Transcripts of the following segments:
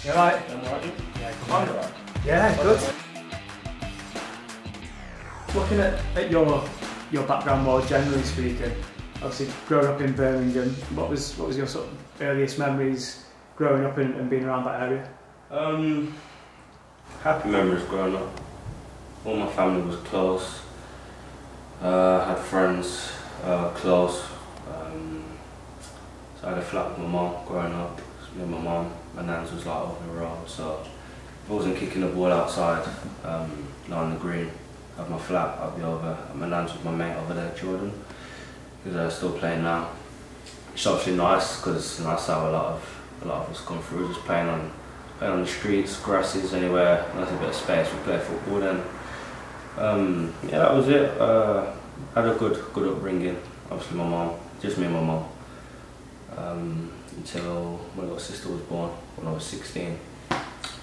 You alright? Yeah, come on. Yeah, good. Looking at your background more generally speaking, obviously growing up in Birmingham, what was your sort of earliest memories growing up and being around that area? Happy memories growing up. All my family was close. Had friends close. So I had a flat with my mum growing up. Me and my mum, my nan's was like over the road, so if I wasn't kicking the ball outside, on the green, at my flat, I'd be over at my nan's with my mate over there, Jordan, who's still playing now. It's obviously nice because that's how a lot of us come through, just playing on the streets, grasses, anywhere. There's a bit of space. We play football then. Yeah, that was it. Had a good upbringing. Obviously, my mum, just me and my mum. Until my little sister was born when I was 16.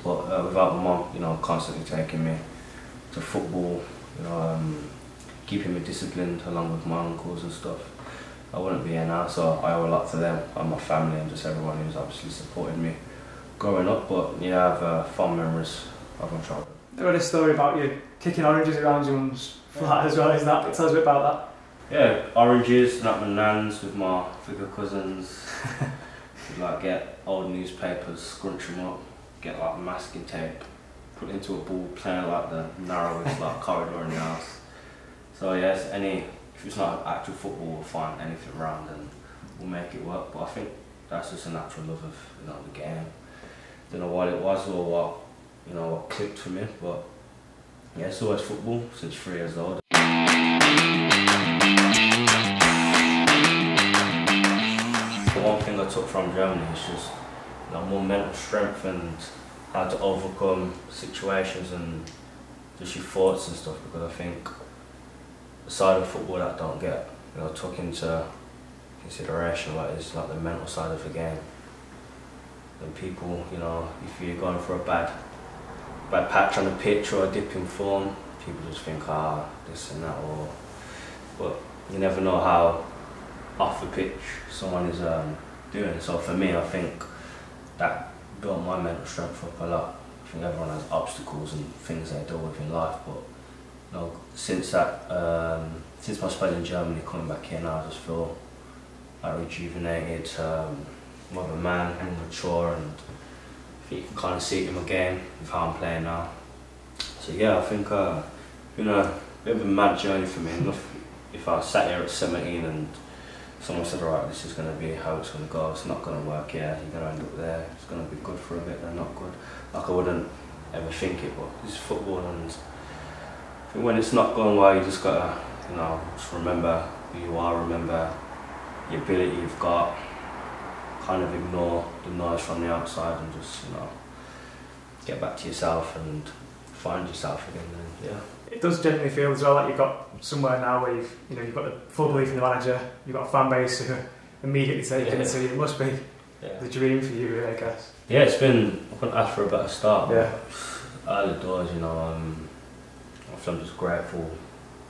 But without my mum, you know, constantly taking me to football, you know, keeping me disciplined along with my uncles and stuff, I wouldn't be here now. So I owe a lot to them and my family and just everyone who's obviously supported me growing up. But yeah, I have fond memories of my childhood. I read a story about you kicking oranges around your mum's flat as well. Tell us a bit about that. Yeah, oranges, and at my nan's with my bigger cousins. We'd like get old newspapers, scrunch them up, get like masking tape, put it into a ball, playing like the narrowest like corridor in the house. So yes, if it's not actual football, we'll find anything around and we'll make it work. But I think that's just a natural love of, you know, the game. Don't know what it was or what clicked for me, but yeah, it's always football since 3 years old. The one thing I took from Germany is just, you know, more mental strength and how to overcome situations and just your thoughts and stuff, because I think the side of football that don't get, you know, took into consideration is like the mental side of the game. And people, you know, if you're going for a bad patch on the pitch or a dip in form, people just think, this and that, but you never know how off the pitch someone is doing. So for me, I think that built my mental strength up a lot. I think everyone has obstacles and things they deal with in life, but you know, since my spell in Germany, coming back here now, I just feel like rejuvenated, more of a man, more mature, and I think you can kind of see it in my game with how I'm playing now. So yeah, I think been a bit of a mad journey for me. If I sat here at 17 and someone said, alright, this is going to be how it's going to go, it's not going to work here, you're going to end up there, it's going to be good for a bit, then not good. Like I wouldn't ever think it, but it's football, and I think when it's not going well, you just got to, you know, just remember who you are, remember the ability you've got, kind of ignore the noise from the outside and just, you know, get back to yourself and find yourself again. And yeah. It does genuinely feel as well like you've got somewhere now where you've got the full belief in the manager, you've got a fan base who immediately take it, so it must be the dream for you, really, I guess. Yeah, I couldn't ask for a better start. Yeah. Early doors, you know, I'm just grateful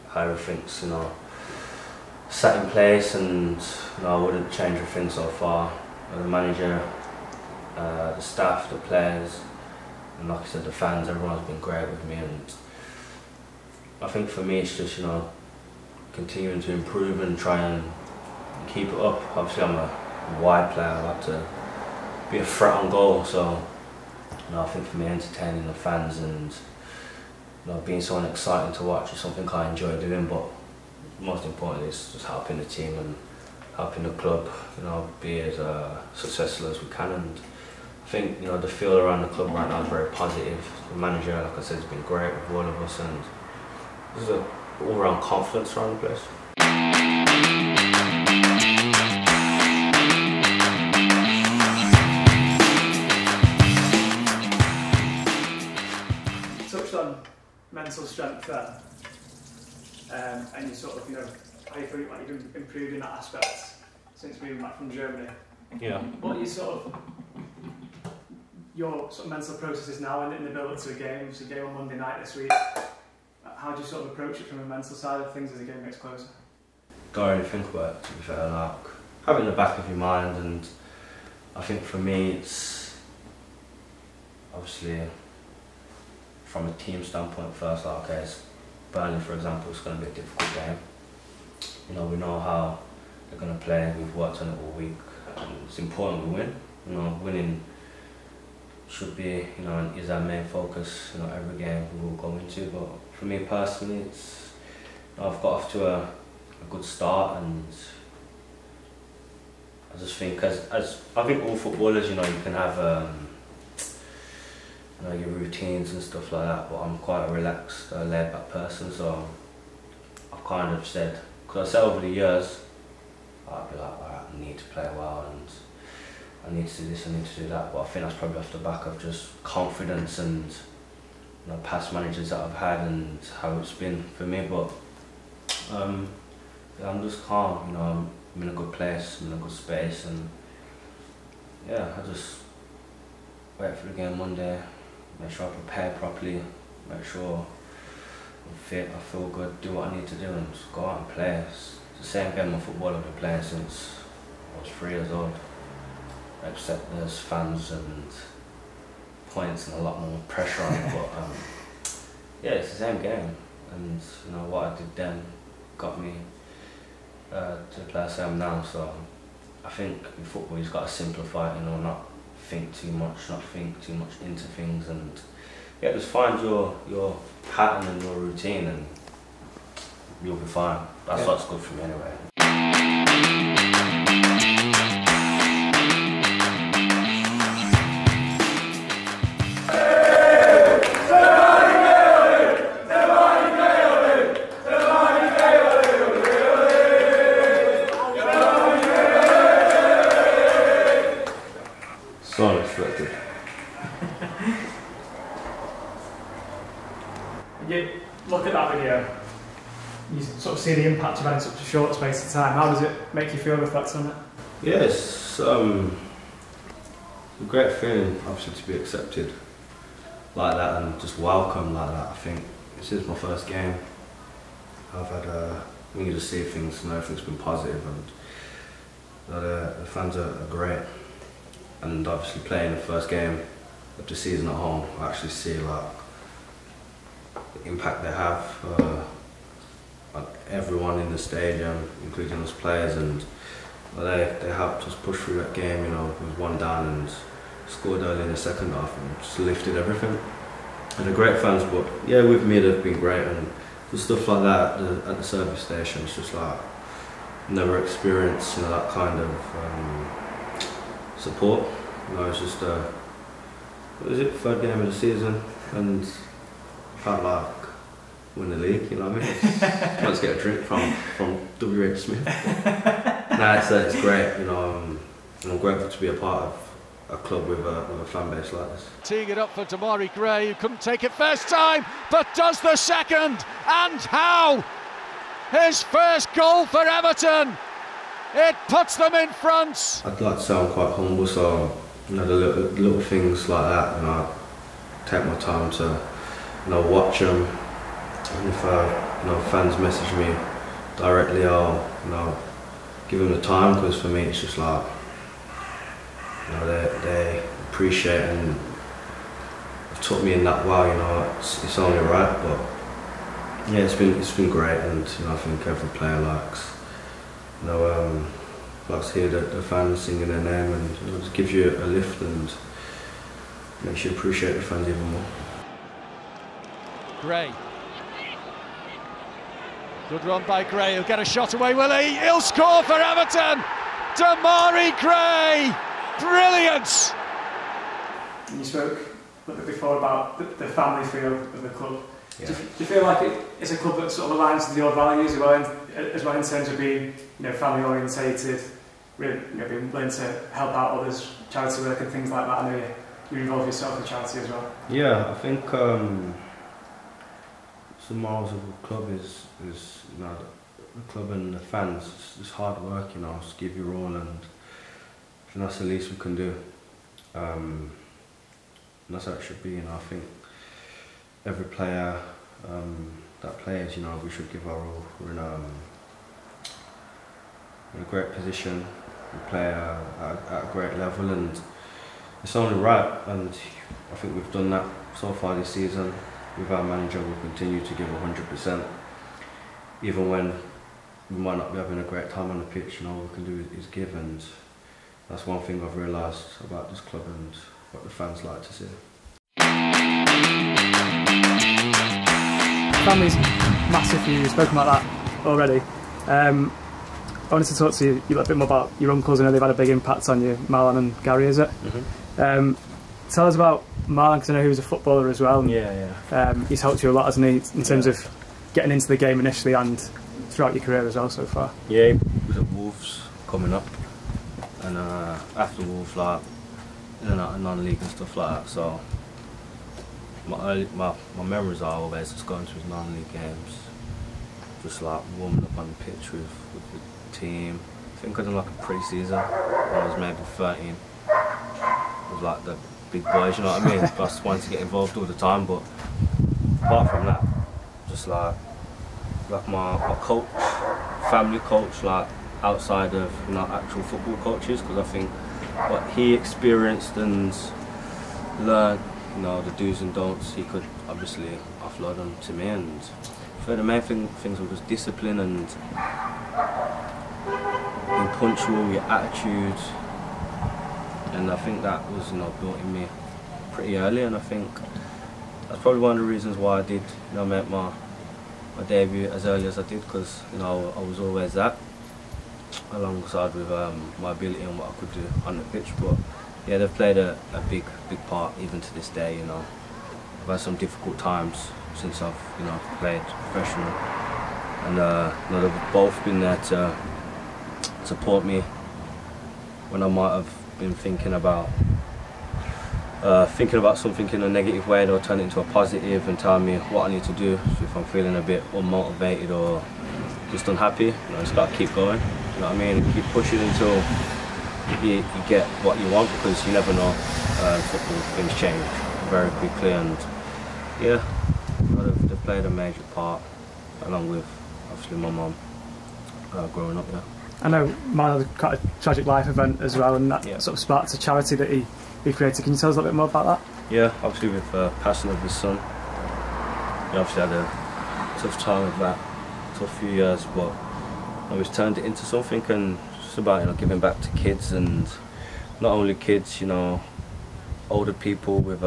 how everything's, you know, sat in place, and you know, I wouldn't change a thing so far. The manager, the staff, the players, and like I said, the fans, everyone's been great with me, and I think for me it's just, you know, continuing to improve and try and keep it up. Obviously I'm a wide player, I like to be a threat on goal, so you know, I think for me entertaining the fans and, you know, being someone exciting to watch is something I enjoy doing, but most importantly it's just helping the team and helping the club, you know, be as successful as we can. And I think, you know, the feel around the club right now is very positive. The manager, like I said, has been great with all of us, and there's an all-round confidence around the place. You touched on mental strength then, and you sort of, you know, how you feel like you've improved in that aspect since moving back from Germany. Yeah. What are your sort of mental processes now in the build-up to a game? It's a game on Monday night this week. How do you sort of approach it from a mental side of things as the game gets closer? Don't really think about it, to be fair. Like, have it in the back of your mind, and I think for me it's obviously from a team standpoint first, like, okay, it's Burnley, for example, it's going to be a difficult game. You know, we know how they're going to play, we've worked on it all week, and it's important we win. You know, winning should be, you know, and is our main focus, you know, every game we will go into. But for me personally, it's, you know, I've got off to a good start, and I just think, as I think all footballers, you know, you can have you know, your routines and stuff like that, but I'm quite a relaxed, laid back person, so I've kind of said, because I said over the years, I'd be like, alright, I need to play well, and I need to do this, I need to do that, but I think that's probably off the back of just confidence and, you know, past managers that I've had and how it's been for me. But yeah, I'm just calm, you know, I'm in a good place, I'm in a good space, and yeah, I just wait for the game Monday, make sure I prepare properly, make sure I'm fit, I feel good, do what I need to do, and just go out and play. It's the same game of football I've been playing since I was 3 years old, except there's fans and points and a lot more pressure on it, but yeah, it's the same game, and you know, what I did then got me to the place I am now. So I think in football you've got to simplify it, you know, not think too much, not think too much into things, and yeah, just find your pattern and your routine, and you'll be fine. That's what's good for me anyway. So unexpected. You look at that video, you sort of see the impact you've had in such a short space of time. How does it make you feel, reflect on it? Yeah, it's a great feeling, obviously, to be accepted like that and just welcome like that. I think this is my first game. I've had when you just see things and everything's been positive, and the fans are great. And obviously playing the first game of the season at home, I actually see like the impact they have on everyone in the stadium, including us players, and they helped us push through that game. You know, we was 1 down and scored early in the second half and just lifted everything. And they're great fans, but yeah, with me they've been great, and the stuff like that at the service station, it's just like never experienced, you know, that kind of support. You know, it's just what was it, 3rd game of the season, and I felt like win the league, you know what I mean? Let's get a drink from W.H. Smith. Nah, it's great, you know, and I'm grateful to be a part of a club with a fan base like this. Teeing it up for Demarai Gray, who couldn't take it first time, but does the second, and how? His first goal for Everton. It puts them in front. I'd like to say I'm quite humble, so you know, the little things like that, you know, I take my time to, you know, watch them. And if you know, fans message me directly, I'll, you know, give them the time, because for me it's just like, you know, they appreciate and have taught me in that way. You know, it's only right, but yeah, it's been great, and you know, I think every player likes, you know, likes to hear the fans singing their name, and you know, just gives you a lift and makes you appreciate the fans even more. Gray. Good run by Gray. He'll get a shot away, will he? He'll score for Everton. Demarai Gray. Brilliant! You spoke a little bit before about the family feel of the club. Yeah. Do you feel like it's a club that sort of aligns with your values as well in terms of being, you know, family orientated, really, you know, being willing to help out others, charity work and things like that? I know you involve yourself in charity as well. Yeah, I think some morals of the club is you know, the club and the fans. It's hard work, you know, just give your all, and I think that's the least we can do. And that's how it should be, you know. I think every player that plays, you know, we should give our all. We're in a great position, we play at a great level, and it's only right, and I think we've done that so far this season. With our manager, we'll continue to give 100%, even when we might not be having a great time on the pitch. All we can do is give, and that's one thing I've realised about this club and what the fans like to see. Family's massive for you. You've spoken about that already. I wanted to talk to you a little bit more about your uncles. I know they've had a big impact on you, Marlon and Gary, is it? Mm-hmm. Tell us about Marlon, because I know he was a footballer as well. He's helped you a lot, hasn't he, in terms of getting into the game initially and throughout your career as well so far? Yeah, he was at Wolves coming up, and after Wolves, like, in and out of non-league and stuff like that. So my memories are always just going to his non-league games, just like warming up on the pitch with the team. I think I done like a pre-season when I was maybe 13. It was like the big boys, you know what I mean? I just wanted to get involved all the time, but apart from that, just like my coach, family coach, like outside of actual football coaches, because I think what he experienced and learned, the do's and don'ts, he could obviously offload them to me. And for the main things were just discipline and being punctual, your attitude. And I think that was built in me pretty early, and I think that's probably one of the reasons why I did make my debut as early as I did, because I was always that, alongside with my ability and what I could do on the pitch. But yeah, they've played a big part even to this day. I've had some difficult times since I've played professional, and they've both been there to support me when I might have been thinking about something in a negative way. They'll turn it into a positive and tell me what I need to do. So if I'm feeling a bit unmotivated or just unhappy, just gotta keep going. You know what I mean? Keep pushing until you get what you want, because you never know. Football, things change very quickly, and yeah, they've played a major part, along with obviously my mum growing up there. I know Marlon had quite a tragic life event as well, and that sort of sparked a charity that he created. Can you tell us a little bit more about that? Yeah, obviously with passing of his son, he obviously had a tough time with that, tough few years, but he's turned it into something, and it's about giving back to kids, and not only kids, older people with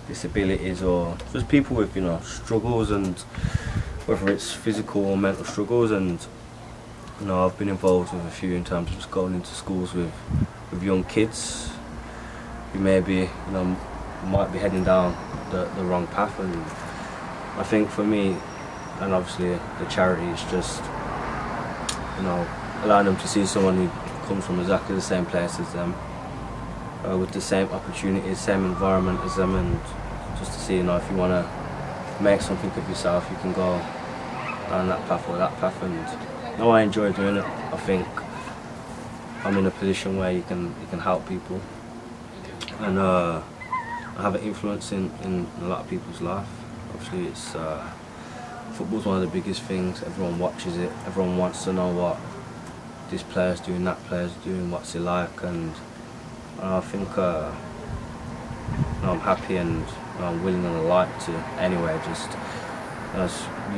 disabilities, or just people with struggles, and whether it's physical or mental struggles. And I've been involved with a few in terms of just going into schools with young kids who maybe might be heading down the wrong path. And I think for me, and obviously the charity, is just allowing them to see someone who comes from exactly the same place as them, with the same opportunities, same environment as them, and just to see if you want to make something of yourself, you can go down that path or that path. And I enjoy doing it. I think I'm in a position where you can help people, and I have an influence in a lot of people's life. Obviously, it's football's one of the biggest things. Everyone watches it. Everyone wants to know what this player's doing, that player's doing, what's it like, and I think I'm happy and I'm willing and like to anyway just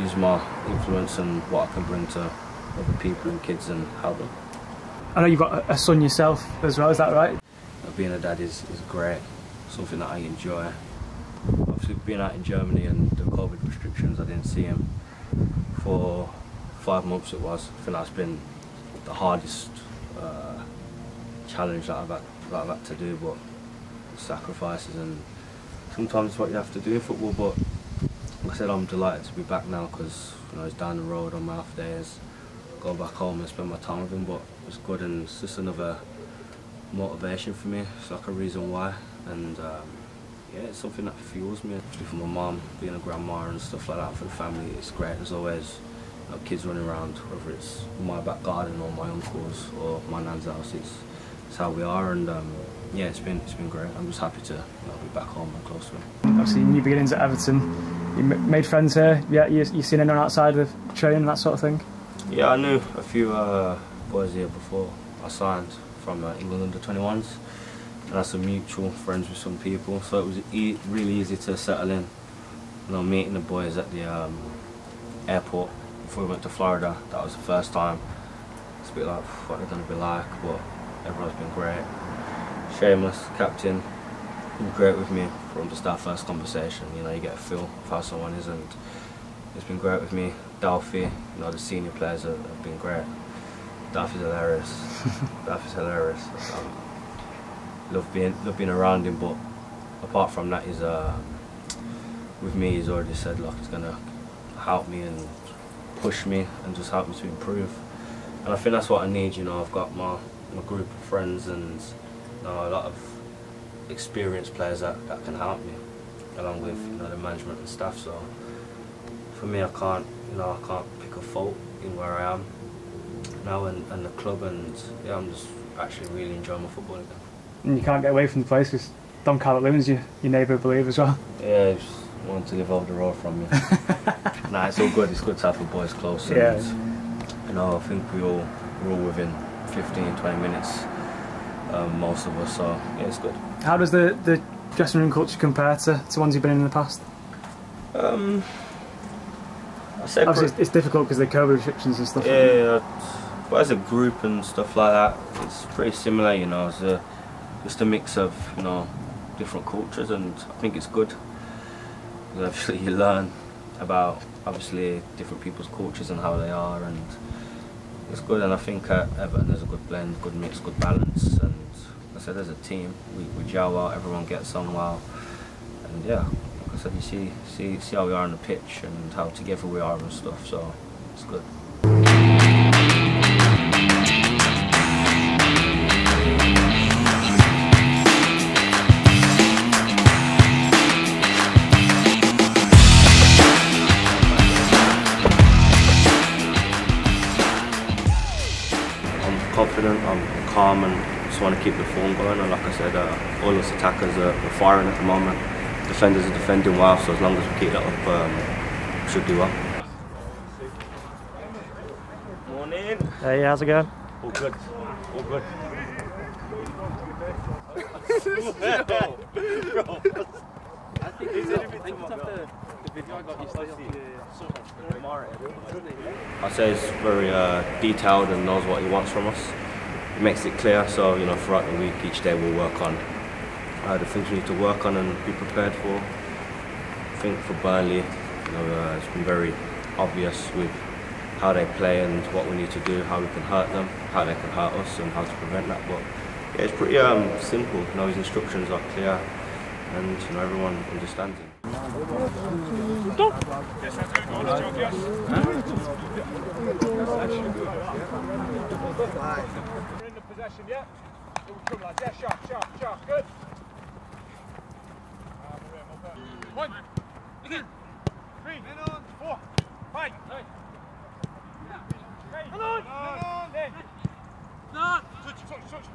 use my influence and what I can bring to other people and kids and help them. I know you've got a son yourself as well, is that right? Being a dad is great, something that I enjoy. Obviously being out in Germany and the COVID restrictions, I didn't see him for 5 months it was. I think that's been the hardest challenge that I've had to do, but sacrifices, and sometimes it's what you have to do in football. But like I said, I'm delighted to be back now, because he's down the road on my off days. Go back home and spend my time with him, but it's good, and it's just another motivation for me. It's like a reason why, and yeah, it's something that fuels me. Especially for my mum, being a grandma and stuff like that, for the family, it's great. There's always kids running around, whether it's my back garden or my uncle's or my nan's house. It's how we are, and yeah, it's been great. I'm just happy to be back home and close to him. Obviously, new beginnings at Everton. You made friends here. Yeah, you seen anyone outside of training and that sort of thing? Yeah, I knew a few boys here before I signed from England under 21s. and had some mutual friends with some people, so it was really easy to settle in. You know, meeting the boys at the airport before we went to Florida, that was the first time. It's a bit like what they're going to be like, but everyone's been great. Seamus, captain, been great with me from just our first conversation. You know, you get a feel of how someone is, and it's been great with me. Dalfie, you know, the senior players have been great. Dalfie's hilarious. Dalfie's hilarious. Love being around him, but apart from that, he's with me. He's already said like he's gonna help me and push me and just help me to improve. And I think that's what I need. You know, I've got my group of friends and you know, a lot of experienced players that can help me, along with you know the management and staff. So for me, I can't pick a fault in where I am now and the club, and yeah, I'm just actually really enjoying my football again. And you can't get away from the place because Don Calvert-Lewin's your neighbour, I believe, as well. Yeah, he just wanted to live over the road from me. Nah, it's all good. It's good to have the boys close. And, yeah. You know, I think we're all within 15-20 minutes, most of us. So yeah, it's good. How does the dressing room culture compare to ones you've been in the past? I say obviously it's difficult because of the COVID restrictions and stuff. Yeah, but as a group and stuff like that, it's pretty similar. You know, it's just a mix of you know different cultures, and I think it's good. Because obviously you learn about obviously different people's cultures and how they are, and it's good. And I think at Everton there's a good blend, good mix, good balance, and like I said, as a team we gel well, everyone gets on well, and yeah, like I said, you see how we are on the pitch and how together we are and stuff. So it's good. Confident, I'm calm, and just want to keep the form going. And like I said, all us attackers are firing at the moment. Defenders are defending well, so as long as we keep that up, we should do well. Morning. Hey, how's it going? All good. All good. I think the video I got yesterday. I say he's very detailed and knows what he wants from us. He makes it clear, so you know throughout the week, each day we'll work on the things we need to work on and be prepared for. I think for Burnley, you know, it's been very obvious with how they play and what we need to do, how we can hurt them, how they can hurt us, and how to prevent that. But yeah, it's pretty simple. You know, his instructions are clear, and you know everyone understands it. We're in the possession, yeah? Come lads, yeah, sharp, good. 1, 2, 3, 4, 5. Come on! Touch.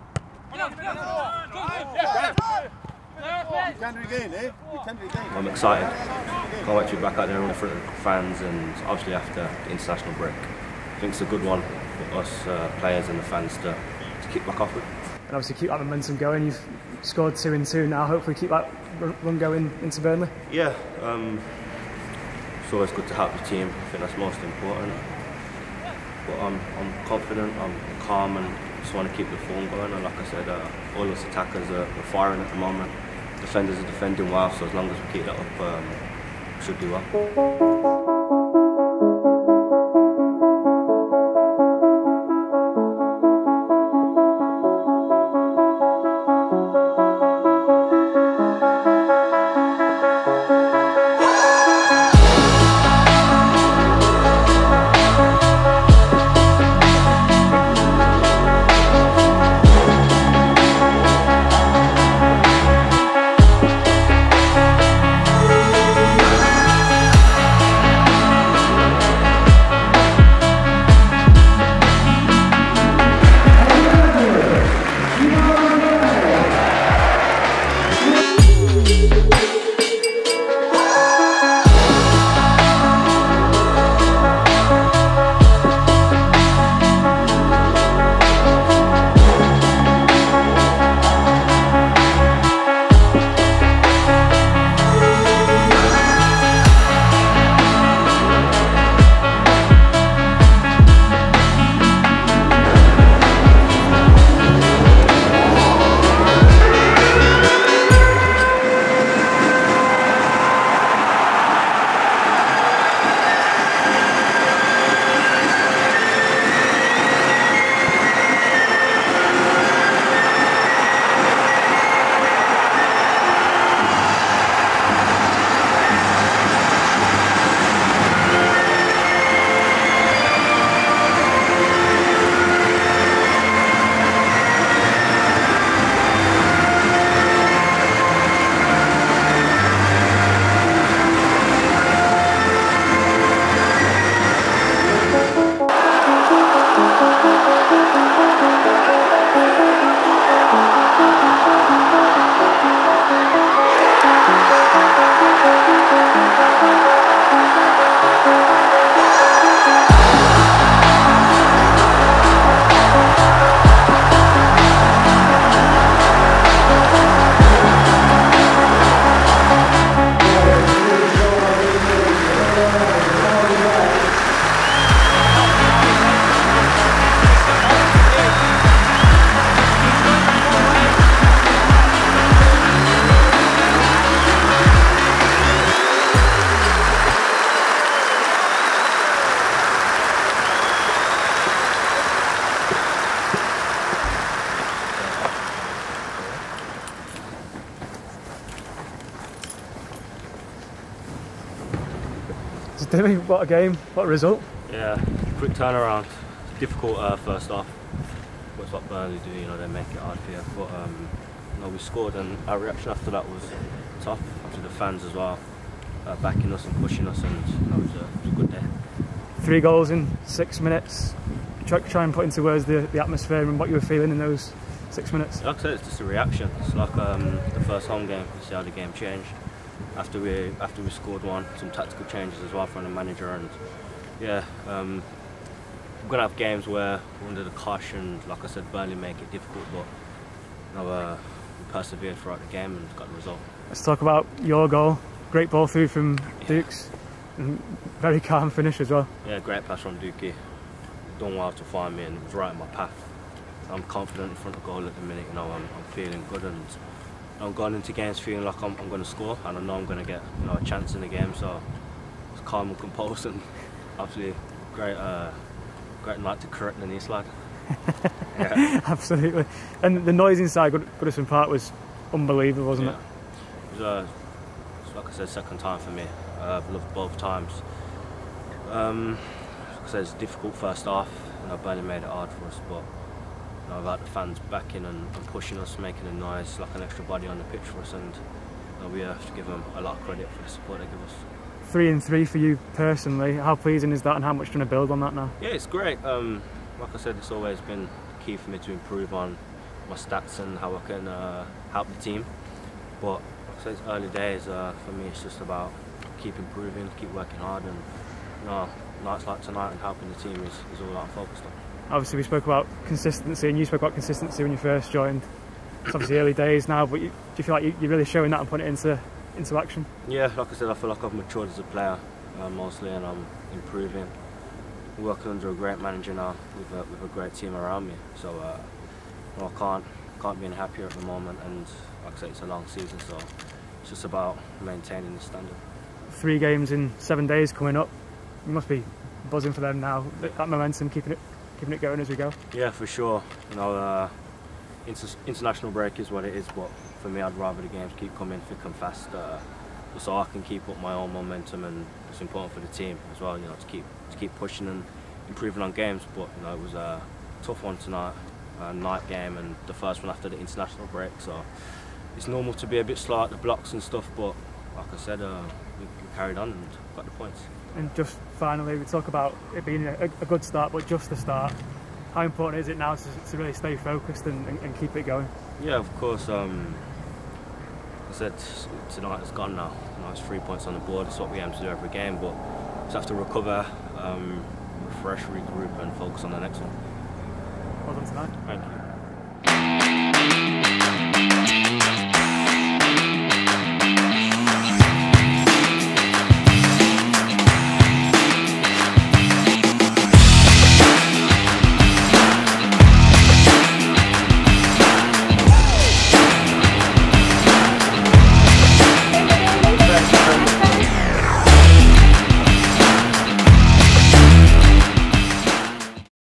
I'm excited. Can't wait to be back out there in front of the fans, and obviously after the international break. I think it's a good one for us players and the fans to kick back off with. And obviously keep that momentum going. You've scored 2 in 2 now. Hopefully keep that run going into Burnley. Yeah, it's always good to help the team. I think that's most important. But I'm confident, I'm calm, and just want to keep the form going. And like I said, all us attackers are firing at the moment. Defenders are defending well, so as long as we keep that up, we should do well. Demi, what a game, what a result. Yeah, quick turnaround. Difficult first half. But it's what Burnley do, you know, they make it hard for you. But you know, we scored, and our reaction after that was tough. After the fans as well, backing us and pushing us, and you know, it was a good day. 3 goals in 6 minutes. Try and put into words the atmosphere and what you were feeling in those 6 minutes. Like I said, it's just a reaction. It's like the first home game. You see how the game changed. After we scored one, some tactical changes as well from the manager, and yeah, we're gonna have games where we're under the cosh, and like I said, Burnley make it difficult, but you know, we persevered throughout the game and got the result. Let's talk about your goal. Great ball through from Dukes, and very calm finish as well. Yeah, great pass from Dukey. Done well to find me, and it was right in my path. I'm confident in front of goal at the minute. You know, I'm feeling good, and I'm going into games feeling like I'm going to score, and I know I'm going to get, you know, a chance in the game. So it's calm and composed, and absolutely great night to correct the knee slide. Yeah. Absolutely. And the noise inside Goodison Park was unbelievable, wasn't it? It was, like I said, second time for me. I've loved both times. Like I said, it's a difficult first half. You know, Burnley made it hard for us, but you know, about the fans backing and pushing us, making a noise, like an extra body on the pitch for us, and you know, we have to give them a lot of credit for the support they give us. 3 and 3 for you personally. How pleasing is that, and how much do you want to build on that now? Yeah, it's great. Like I said, it's always been key for me to improve on my stats and how I can help the team. But like I said, it's early days. For me, it's just about keep improving, keep working hard, and you know, nights like tonight and helping the team is all I'm focused on. Obviously, we spoke about consistency, and you spoke about consistency when you first joined. It's obviously early days now, but do you feel like you're really showing that and putting it into action? Yeah, like I said, I feel like I've matured as a player mostly, and I'm improving. I'm working under a great manager now with a great team around me. So you know, I can't be any happier at the moment, and like I say, it's a long season, so it's just about maintaining the standard. 3 games in 7 days coming up. You must be buzzing for them now. That momentum, keeping it going as we go. Yeah, for sure. You know, international break is what it is, but for me, I'd rather the games keep coming thick and fast, so I can keep up my own momentum, and it's important for the team as well. You know, to keep pushing and improving on games. But you know, it was a tough one tonight, a night game, and the first one after the international break. So it's normal to be a bit slow at the blocks and stuff, but like I said, we carried on and got the points. And just finally, we talk about it being a good start, but just the start. How important is it now to really stay focused and keep it going? Yeah, of course. Like I said, tonight is gone now. Now it's 3 points on the board. It's what we aim to do every game, but just have to recover, refresh, regroup, and focus on the next one. Well done tonight. Thank you.